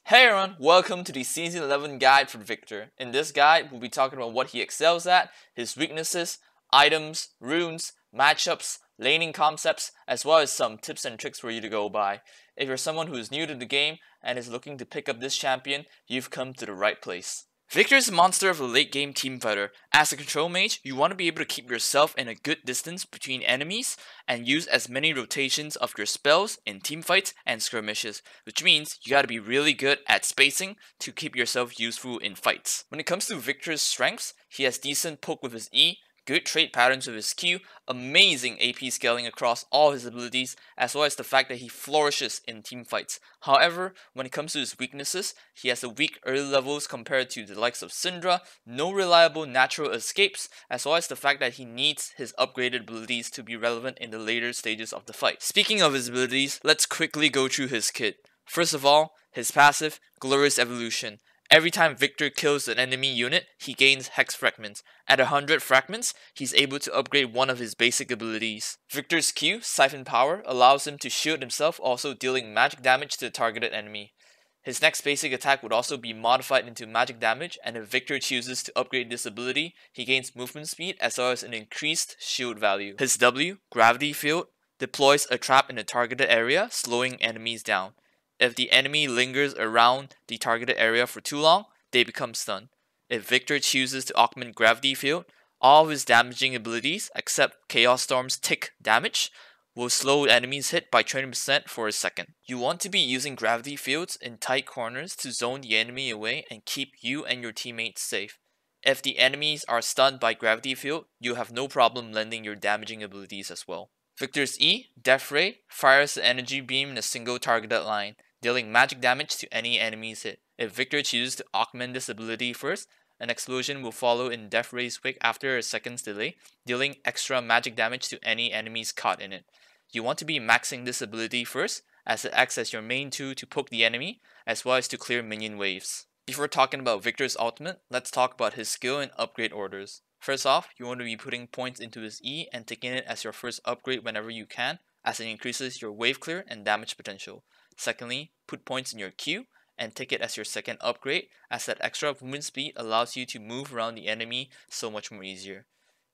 Hey everyone, welcome to the Season 11 guide for Victor. In this guide, we'll be talking about what he excels at, his weaknesses, items, runes, matchups, laning concepts, as well as some tips and tricks for you to go by. If you're someone who is new to the game and is looking to pick up this champion, you've come to the right place. Victor is a monster of a late game teamfighter. As a control mage, you want to be able to keep yourself in a good distance between enemies and use as many rotations of your spells in teamfights and skirmishes, which means you gotta be really good at spacing to keep yourself useful in fights. When it comes to Victor's strengths, he has decent poke with his E, good trait patterns with his Q, amazing AP scaling across all his abilities, as well as the fact that he flourishes in teamfights. However, when it comes to his weaknesses, he has a weak early levels compared to the likes of Syndra, no reliable natural escapes, as well as the fact that he needs his upgraded abilities to be relevant in the later stages of the fight. Speaking of his abilities, let's quickly go through his kit. First of all, his passive, Glorious Evolution. Every time Victor kills an enemy unit, he gains Hex Fragments. At 100 fragments, he's able to upgrade one of his basic abilities. Victor's Q, Siphon Power, allows him to shield himself, also dealing magic damage to the targeted enemy. His next basic attack would also be modified into magic damage, and if Victor chooses to upgrade this ability, he gains movement speed as well as an increased shield value. His W, Gravity Field, deploys a trap in a targeted area, slowing enemies down. If the enemy lingers around the targeted area for too long, they become stunned. If Victor chooses to augment Gravity Field, all of his damaging abilities, except Chaos Storm's tick damage, will slow enemies hit by 20% for a second. You want to be using Gravity Fields in tight corners to zone the enemy away and keep you and your teammates safe. If the enemies are stunned by Gravity Field, you have no problem lending your damaging abilities as well. Victor's E, Death Ray, fires the energy beam in a single targeted line, dealing magic damage to any enemies hit. If Victor chooses to augment this ability first, an explosion will follow in Death Ray's wake after a second's delay, dealing extra magic damage to any enemies caught in it. You want to be maxing this ability first, as it acts as your main tool to poke the enemy, as well as to clear minion waves. Before talking about Victor's ultimate, let's talk about his skill and upgrade orders. First off, you want to be putting points into his E and taking it as your first upgrade whenever you can, as it increases your wave clear and damage potential. Secondly, put points in your Q and take it as your second upgrade, as that extra movement speed allows you to move around the enemy so much more easier.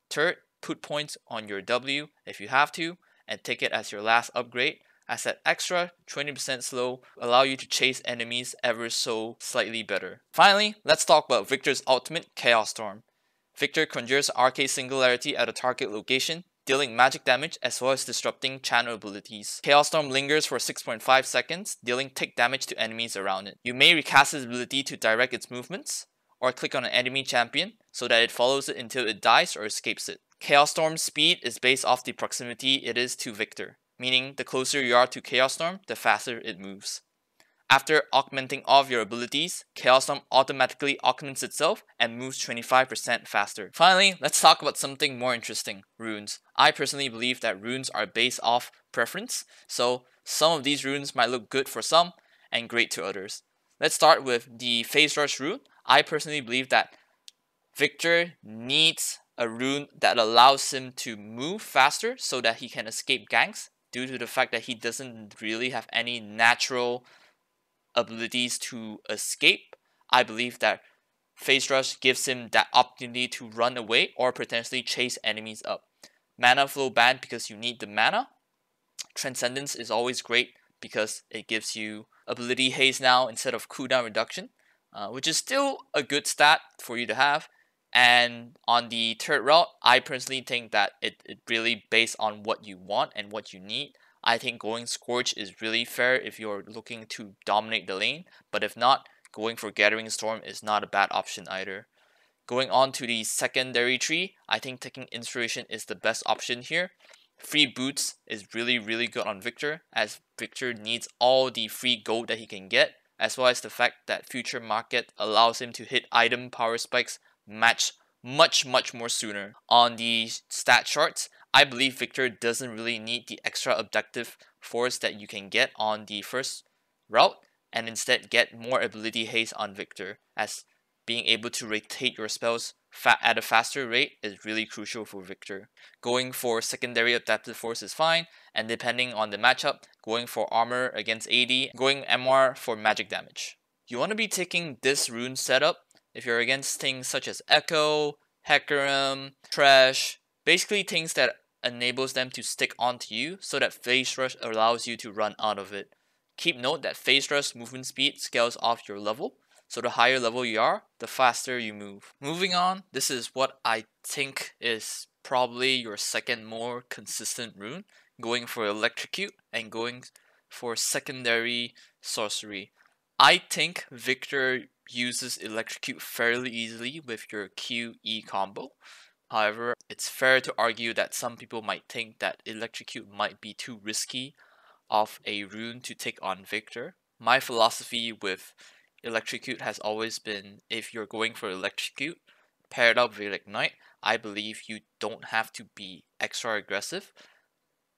Third, put points on your W if you have to, and take it as your last upgrade, as that extra 20% slow allow you to chase enemies ever so slightly better. Finally, let's talk about Victor's ultimate, Chaos Storm. Victor conjures Arcade Singularity at a target location, dealing magic damage as well as disrupting channel abilities. Chaos Storm lingers for 6.5 seconds, dealing tick damage to enemies around it. You may recast its ability to direct its movements, or click on an enemy champion so that it follows it until it dies or escapes it. Chaos Storm's speed is based off the proximity it is to Victor, meaning the closer you are to Chaos Storm, the faster it moves. After augmenting all of your abilities, Chaos Storm automatically augments itself and moves 25% faster. Finally, let's talk about something more interesting, runes. I personally believe that runes are based off preference, so some of these runes might look good for some and great to others. Let's start with the Phase Rush rune. I personally believe that Victor needs a rune that allows him to move faster so that he can escape ganks, due to the fact that he doesn't really have any natural abilities to escape. I believe that Phase Rush gives him that opportunity to run away or potentially chase enemies up. Mana Flow banned because you need the mana. Transcendence is always great because it gives you ability haste now instead of cooldown reduction, which is still a good stat for you to have. And on the third route, I personally think that it really based on what you want and what you need. I think going Scorch is really fair if you're looking to dominate the lane, but if not, going for Gathering Storm is not a bad option either. Going on to the secondary tree, I think taking Inspiration is the best option here. Free Boots is really good on Victor, as Victor needs all the free gold that he can get, as well as the fact that Future Market allows him to hit item power spikes much more sooner. On the stat charts, I believe Victor doesn't really need the extra objective force that you can get on the first route, and instead get more ability haste on Victor, as being able to rotate your spells at a faster rate is really crucial for Victor. Going for secondary adaptive force is fine, and depending on the matchup, going for armor against AD, going MR for magic damage. you want to be taking this rune setup if you're against things such as Echo, Hecarim, Trash, basically things that enables them to stick onto you so that Phase Rush allows you to run out of it. Keep note that Phase Rush movement speed scales off your level, so the higher level you are, the faster you move. Moving on, this is what I think is probably your second more consistent rune, going for Electrocute and going for secondary sorcery. I think Victor uses Electrocute fairly easily with your QE combo. However, it's fair to argue that some people might think that Electrocute might be too risky of a rune to take on Victor. My philosophy with Electrocute has always been, if you're going for Electrocute paired up with Ignite, I believe you don't have to be extra aggressive,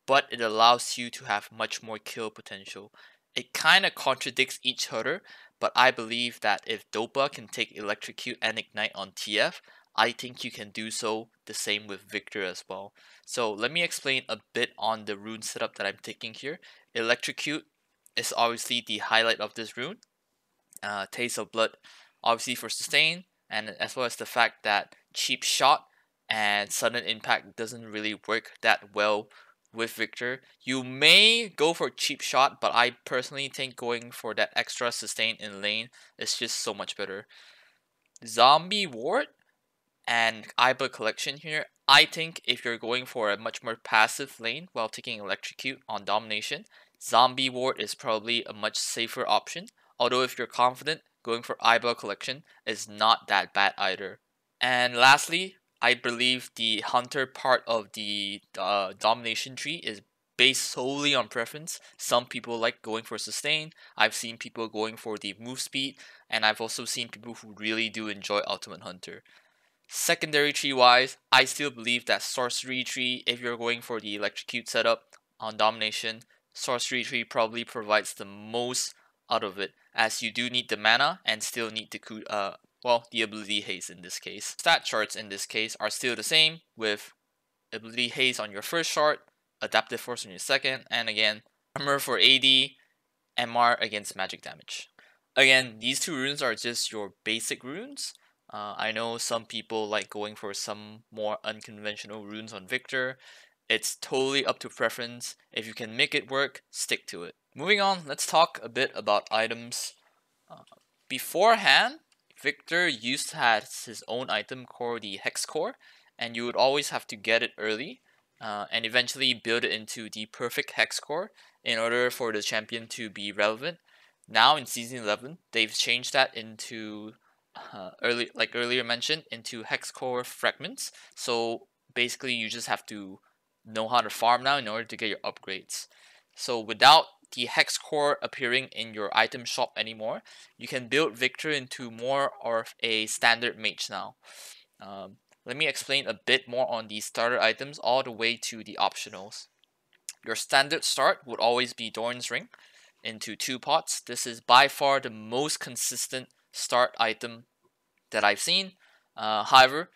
but it allows you to have much more kill potential. It kind of contradicts each other, but I believe that if Dopa can take Electrocute and Ignite on TF, I think you can do so the same with Victor as well. So let me explain a bit on the rune setup that I'm taking here. Electrocute is obviously the highlight of this rune. Taste of Blood obviously for sustain, and as well as the fact that Cheap Shot and Sudden Impact doesn't really work that well with Victor. You may go for Cheap Shot, but I personally think going for that extra sustain in lane is just so much better. Zombie Ward and Iba Collection here. I think if you're going for a much more passive lane while taking Electrocute on Domination, Zombie Ward is probably a much safer option. Although if you're confident, going for Iba Collection is not that bad either. And lastly, I believe the Hunter part of the Domination tree is based solely on preference. Some people like going for Sustain. I've seen people going for the move speed, and I've also seen people who really do enjoy Ultimate Hunter. Secondary tree wise, I still believe that Sorcery tree, if you're going for the Electrocute setup on Domination, Sorcery tree probably provides the most out of it, as you do need the mana and still need the the ability haste in this case. Stat charts in this case are still the same, with ability haste on your first shard, adaptive force on your second, and again, armor for AD, MR against magic damage. Again, these two runes are just your basic runes. I know some people like going for some more unconventional runes on Victor. It's totally up to preference. If you can make it work, stick to it. Moving on, let's talk a bit about items. Beforehand, Victor used to have his own item core, the Hex Core, and you would always have to get it early and eventually build it into the perfect Hex Core in order for the champion to be relevant. Now in Season 11, they've changed that into earlier mentioned, into Hex Core fragments. So basically, you just have to know how to farm now in order to get your upgrades. So without the Hex Core appearing in your item shop anymore, you can build Victor into more of a standard mage now. Let me explain a bit more on the starter items all the way to the optionals. Your standard start would always be Doran's Ring into 2 pots. This is by far the most consistent start item that I've seen. However,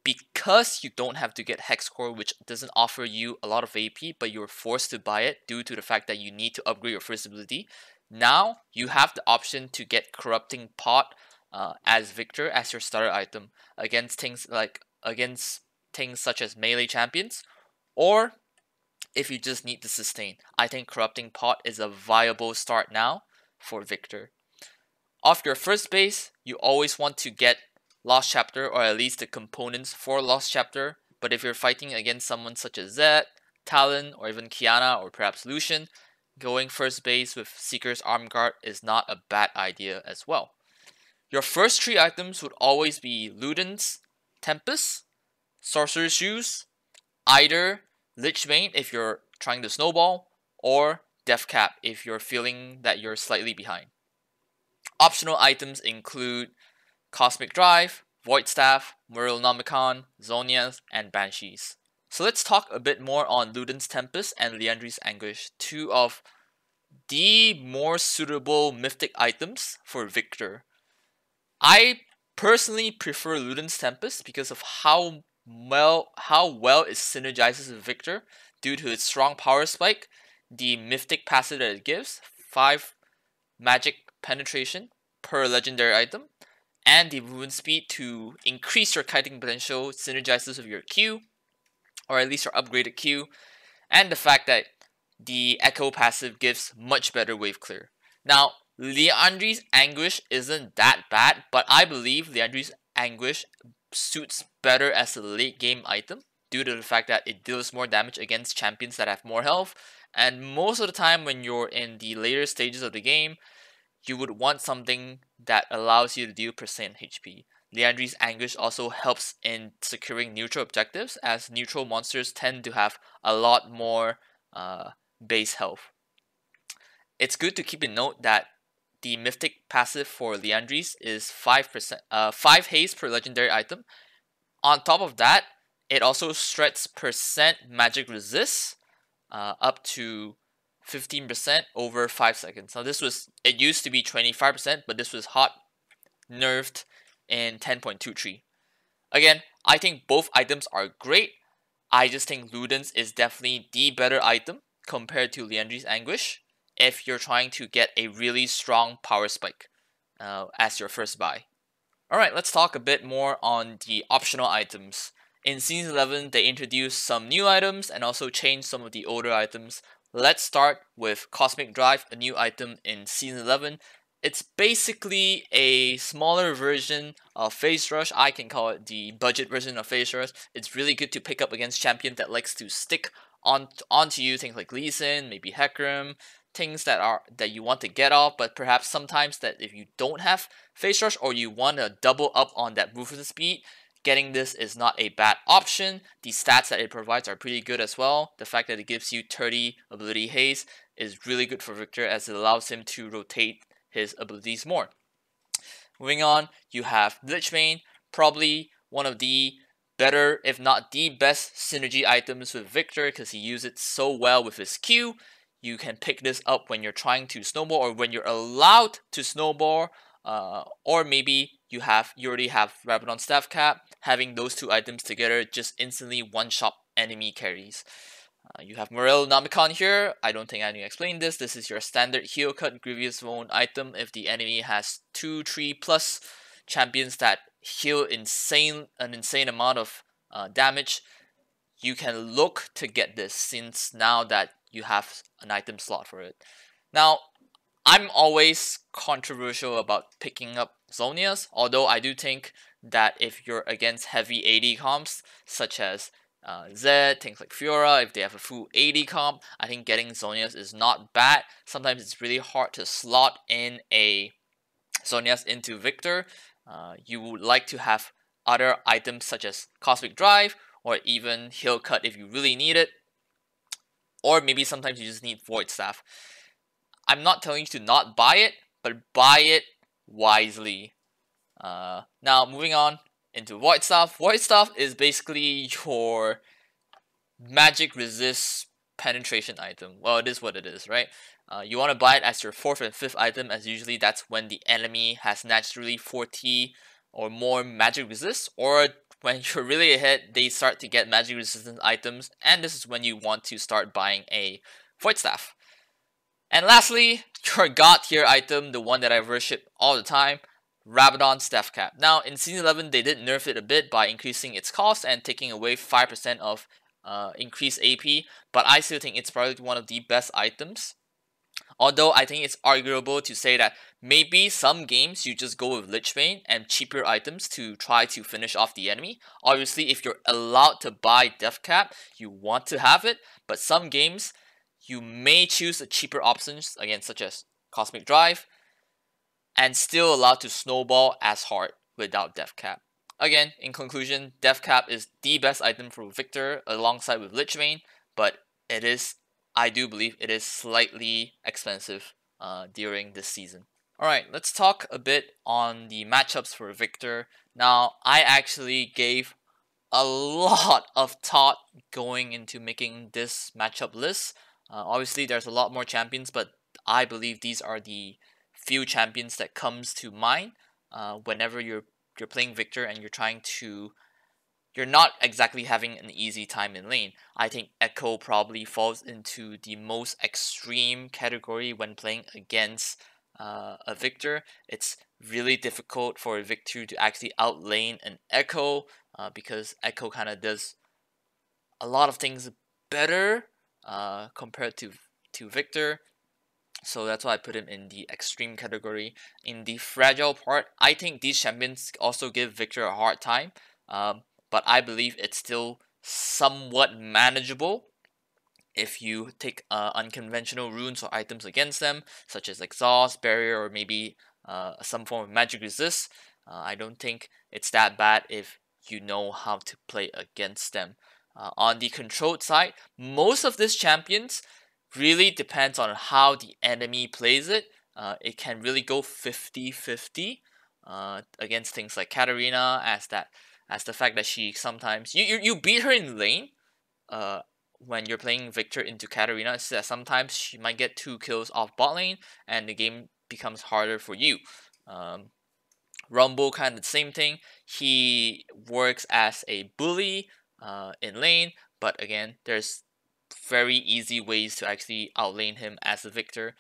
because you don't have to get Hex Core, which doesn't offer you a lot of AP, but you're forced to buy it due to the fact that you need to upgrade your first ability, now you have the option to get Corrupting Pot as Victor as your starter item against things such as melee champions, or if you just need the sustain. I think Corrupting Pot is a viable start now for Victor. Off your first base, you always want to get Lost Chapter, or at least the components for Lost Chapter, but if you're fighting against someone such as Zed, Talon, or even Kiana, or perhaps Lucian, going first base with Seeker's Arm Guard is not a bad idea as well. Your first 3 items would always be Luden's Tempest, Sorcerer's Shoes, either Lichbane if you're trying to snowball, or Death Cap if you're feeling that you're slightly behind. Optional items include Cosmic Drive, Void Staff, Murlonomicon, Zhonya's, and Banshees. So let's talk a bit more on Luden's Tempest and Liandry's Anguish, 2 of the more suitable mythic items for Victor. I personally prefer Luden's Tempest because of how well it synergizes with Victor due to its strong power spike, the mythic passive that it gives, 5 magic penetration per legendary item, and the movement speed to increase your kiting potential synergizes with your Q, or at least your upgraded Q, and the fact that the Echo passive gives much better wave clear. Now, Liandry's Anguish isn't that bad, but I believe Liandry's Anguish suits better as a late game item due to the fact that it deals more damage against champions that have more health, and most of the time when you're in the later stages of the game, you would want something that allows you to deal percent HP. Liandry's Anguish also helps in securing neutral objectives, as neutral monsters tend to have a lot more base health. It's good to keep in note that the mythic passive for Liandry's is 5 haste per legendary item. On top of that, it also strets percent magic resist up to 15% over 5 seconds. Now it used to be 25%, but this was hot nerfed in 10.23. Again, I think both items are great. I just think Ludens is definitely the better item compared to Liandry's Anguish if you're trying to get a really strong power spike as your first buy. Alright, let's talk a bit more on the optional items. In Season 11, they introduced some new items and also changed some of the older items. Let's start with Cosmic Drive, a new item in Season 11. It's basically a smaller version of Phase Rush. I can call it the budget version of Phase Rush. It's really good to pick up against champion that likes to stick onto you, things like Lee Sin, maybe Hecarim, things that you want to get off, but perhaps sometimes that if you don't have Phase Rush or you want to double up on that movement speed, getting this is not a bad option. The stats that it provides are pretty good as well. The fact that it gives you 30 ability haste is really good for Victor, as it allows him to rotate his abilities more. Moving on, you have Lich-Bane, probably one of the better, if not the best synergy items with Victor, because he uses it so well with his Q. You can pick this up when you're trying to snowball, or when you're allowed to snowball, or maybe you already have Rabadon Staff Cap. Having those two items together just instantly one-shot enemy carries. You have Morel Namicon here. I don't think I need to explain this. This is your standard heal cut Grievous Wound item. If the enemy has 2, 3 plus champions that heal an insane amount of damage, you can look to get this, since now that you have an item slot for it. Now, I'm always controversial about picking up Zhonya's, although I do think that if you're against heavy AD comps, such as Zed, things like Fiora, if they have a full AD comp, I think getting Zhonya's is not bad. Sometimes it's really hard to slot in a Zhonya's into Victor. You would like to have other items such as Cosmic Drive, or even Heal Cut if you really need it. Or maybe sometimes you just need Void Staff. I'm not telling you to not buy it, but buy it wisely. Now, moving on into Void Staff. Void Staff is basically your magic resist penetration item. Well, it is what it is, right? You want to buy it as your 4th and 5th item, as usually that's when the enemy has naturally 40 or more magic resist, or when you're really ahead, they start to get magic resistant items, and this is when you want to start buying a Void Staff. And lastly, your god tier item, the one that I worship all the time, Rabadon Staff Cap. Now, in Season 11, they did nerf it a bit by increasing its cost and taking away 5% of increased AP, but I still think it's probably one of the best items. Although I think it's arguable to say that maybe some games you just go with Lich-Bane and cheaper items to try to finish off the enemy. Obviously, if you're allowed to buy Death Cap, you want to have it, but some games you may choose the cheaper options, again, such as Cosmic Drive, and still allowed to snowball as hard without Death Cap. Again, in conclusion, Death Cap is the best item for Victor alongside with Lich-Bane, but I do believe it is slightly expensive during this season. Alright, let's talk a bit on the matchups for Victor. Now, I actually gave a lot of thought going into making this matchup list. Obviously, there's a lot more champions, but I believe these are the few champions that comes to mind whenever you're playing Victor and you're not exactly having an easy time in lane. I think Echo probably falls into the most extreme category when playing against a Victor. It's really difficult for Victor to actually outlane an Echo, because Echo kind of does a lot of things better compared to Victor. So that's why I put him in the extreme category. In the fragile part, I think these champions also give Victor a hard time, but I believe it's still somewhat manageable if you take unconventional runes or items against them, such as exhaust, barrier, or maybe some form of magic resist. I don't think it's that bad if you know how to play against them. On the controlled side, most of these champions really depends on how the enemy plays it. It can really go 50-50 against things like Katarina, as the fact that she sometimes you beat her in lane when you're playing Victor into Katarina. It's that sometimes she might get 2 kills off bot lane and the game becomes harder for you. Rumble kind of the same thing. He works as a bully in lane, but again, there's very easy ways to actually outlane him as a Victor.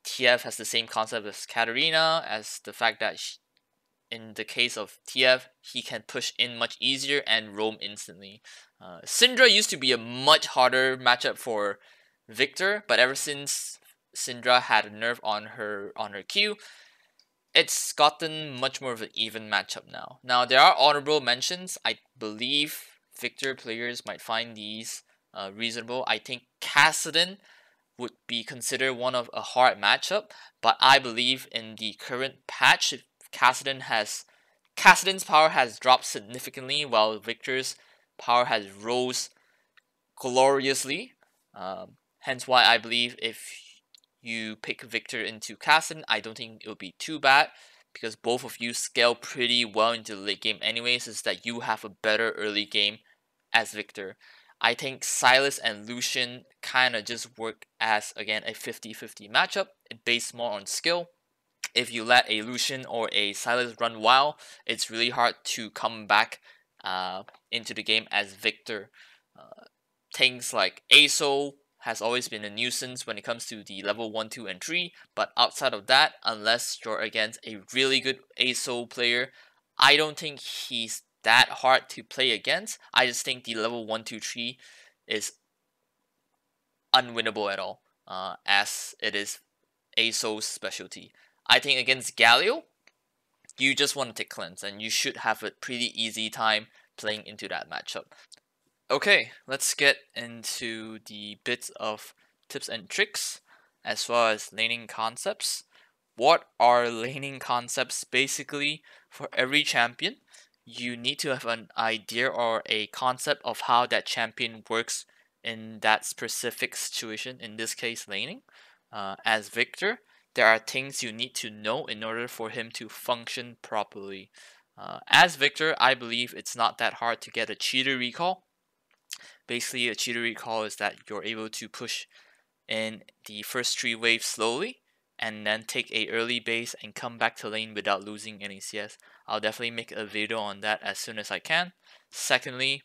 TF has the same concept as Katarina, as the fact that in the case of TF, he can push in much easier and roam instantly. Syndra used to be a much harder matchup for Victor, but ever since Syndra had a nerf on her Q, it's gotten much more of an even matchup now. Now, there are honorable mentions. I believe Victor players might find these reasonable. I think Kassadin would be considered one of a hard matchup, but I believe in the current patch, Kassadin's power has dropped significantly, while Victor's power has rose gloriously. Hence why I believe if you pick Victor into Kassadin, I don't think it will be too bad, because both of you scale pretty well into the late game anyways, is that you have a better early game as Victor. I think Sylas and Lucian kind of just work as, again, a 50-50 matchup. It based more on skill. If you let a Lucian or a Sylas run wild, it's really hard to come back into the game as Victor. Things like ASO has always been a nuisance when it comes to the level 1, 2, and 3, but outside of that, unless you're against a really good ASO player, I don't think he's that hard to play against. I just think the level 1, 2, 3 is unwinnable at all, as it is ASO's specialty. I think against Galio, you just want to take cleanse, and you should have a pretty easy time playing into that matchup. Okay, let's get into the bits of tips and tricks, as well as laning concepts. What are laning concepts? Basically, for every champion, you need to have an idea or a concept of how that champion works in that specific situation, in this case laning. As Victor, there are things you need to know in order for him to function properly. As Victor, I believe it's not that hard to get a cheater recall. Basically, a cheater recall is that you're able to push in the first 3 waves slowly, and then take a early base and come back to lane without losing any CS. I'll definitely make a video on that as soon as I can. Secondly,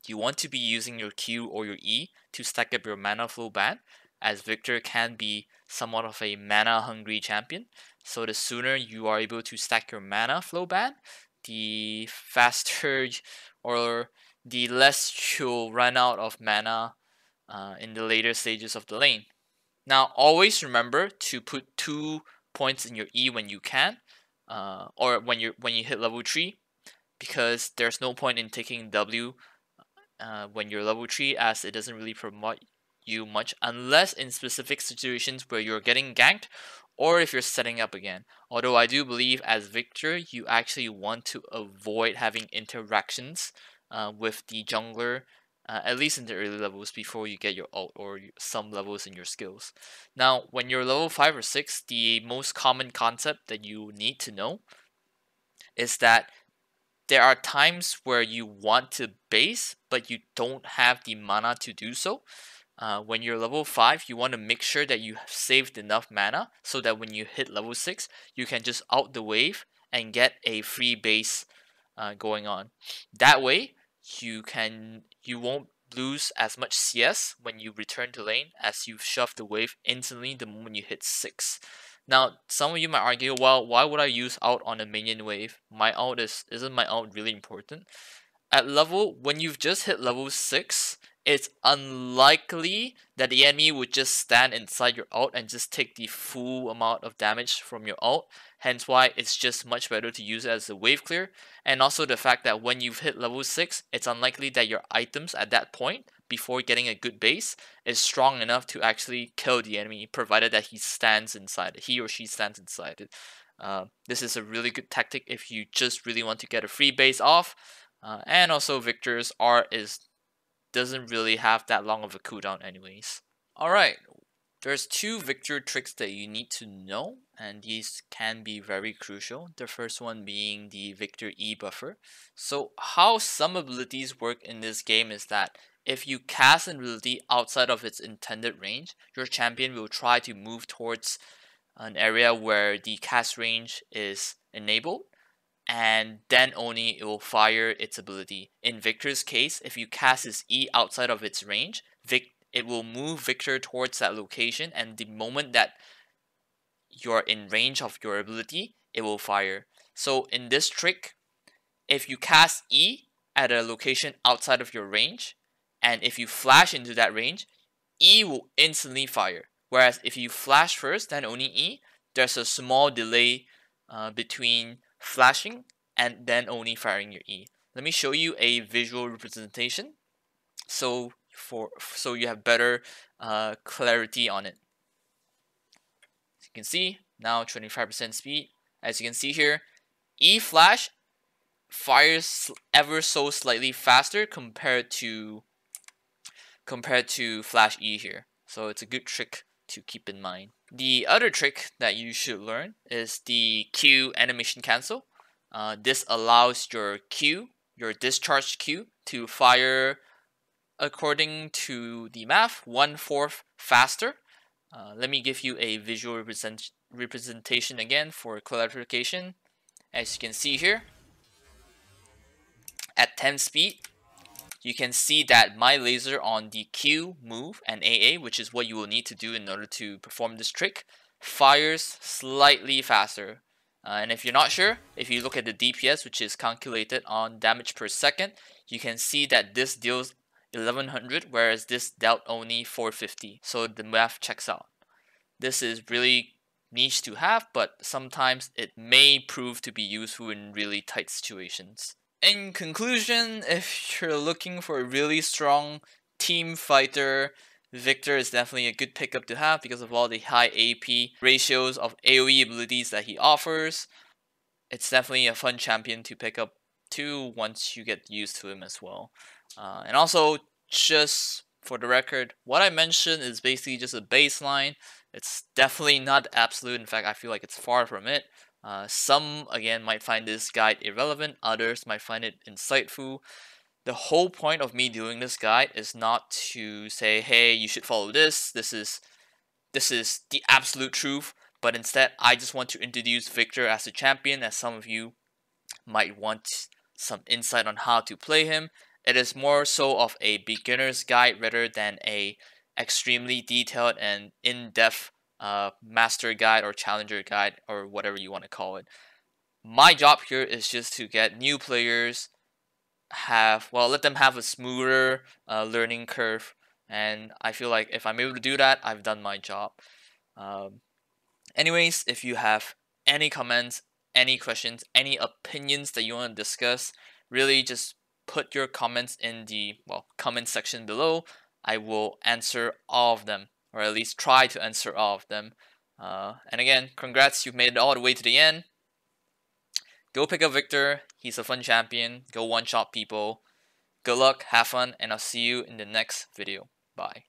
you want to be using your Q or your E to stack up your mana flow band, as Victor can be somewhat of a mana hungry champion. So the sooner you are able to stack your mana flow band, the faster or the less you'll run out of mana in the later stages of the lane. Now, always remember to put 2 points in your E when you can, or when you hit level 3, because there's no point in taking W when you're level 3, as it doesn't really promote you much, unless in specific situations where you're getting ganked, or if you're setting up again. Although I do believe as Victor, you actually want to avoid having interactions with the jungler, at least in the early levels, before you get your ult or some levels in your skills. Now, when you're level 5 or 6, the most common concept that you need to know is that there are times where you want to base, but you don't have the mana to do so. When you're level 5, you want to make sure that you have saved enough mana so that when you hit level 6, you can just out the wave and get a free base going on. That way, you won't lose as much CS when you return to lane, as you've shoved the wave instantly the moment you hit 6. Now, some of you might argue, well, why would I use ult on a minion wave? My ult isn't my ult really important? At level, when you've just hit level 6, it's unlikely that the enemy would just stand inside your ult and just take the full amount of damage from your ult. Hence why it's just much better to use it as a wave clear. And also the fact that when you've hit level 6, it's unlikely that your items at that point, before getting a good base, is strong enough to actually kill the enemy, provided that he stands inside it, he or she stands inside it. This is a really good tactic if you just really want to get a free base off. And also Victor's art doesn't really have that long of a cooldown anyways. Alright, there's 2 Victor tricks that you need to know, and these can be very crucial. The first one being the Victor E buffer. So how some abilities work in this game is that if you cast an ability outside of its intended range, your champion will try to move towards an area where the cast range is enabled, and then only it will fire its ability. In Victor's case, if you cast his E outside of its range, it will move Victor towards that location, and the moment that you're in range of your ability, it will fire. So in this trick, if you cast E at a location outside of your range, and if you flash into that range, E will instantly fire. Whereas if you flash first, then only E, there's a small delay between flashing and then only firing your E. Let me show you a visual representation so you have better clarity on it. As you can see, now 25% speed. As you can see here, E flash fires ever so slightly faster compared to flash E here. So it's a good trick to keep in mind. The other trick that you should learn is the Q animation cancel. This allows your Q, your discharge Q, to fire according to the math 1/4 faster. Let me give you a visual representation again for clarification. As you can see here, at 10 speed, you can see that my laser on the Q move and AA, which is what you will need to do in order to perform this trick, fires slightly faster. And if you're not sure, if you look at the DPS, which is calculated on damage per second, you can see that this deals 1100, whereas this dealt only 450. So the math checks out. This is really niche to have, but sometimes it may prove to be useful in really tight situations. In conclusion, if you're looking for a really strong team fighter, Victor is definitely a good pickup to have because of all the high AP ratios of AoE abilities that he offers. It's definitely a fun champion to pick up too once you get used to him as well. And also, just for the record, what I mentioned is basically just a baseline. It's definitely not absolute. In fact, I feel like it's far from it. Some, again, might find this guide irrelevant. Others might find it insightful. The whole point of me doing this guide is not to say, hey, you should follow this. This is the absolute truth. But instead, I just want to introduce Victor as a champion, as some of you might want some insight on how to play him. It is more so of a beginner's guide rather than a extremely detailed and in-depth master guide or challenger guide or whatever you want to call it. My job here is just to get new players let them have a smoother learning curve, and I feel like if I'm able to do that, I've done my job. Anyways, if you have any comments, any questions, any opinions that you want to discuss, really just put your comments in the comment section below. I will answer all of them, or at least try to answer all of them. And again, congrats, you've made it all the way to the end. Go pick up Victor, he's a fun champion. Go one-shot people. Good luck, have fun, and I'll see you in the next video. Bye.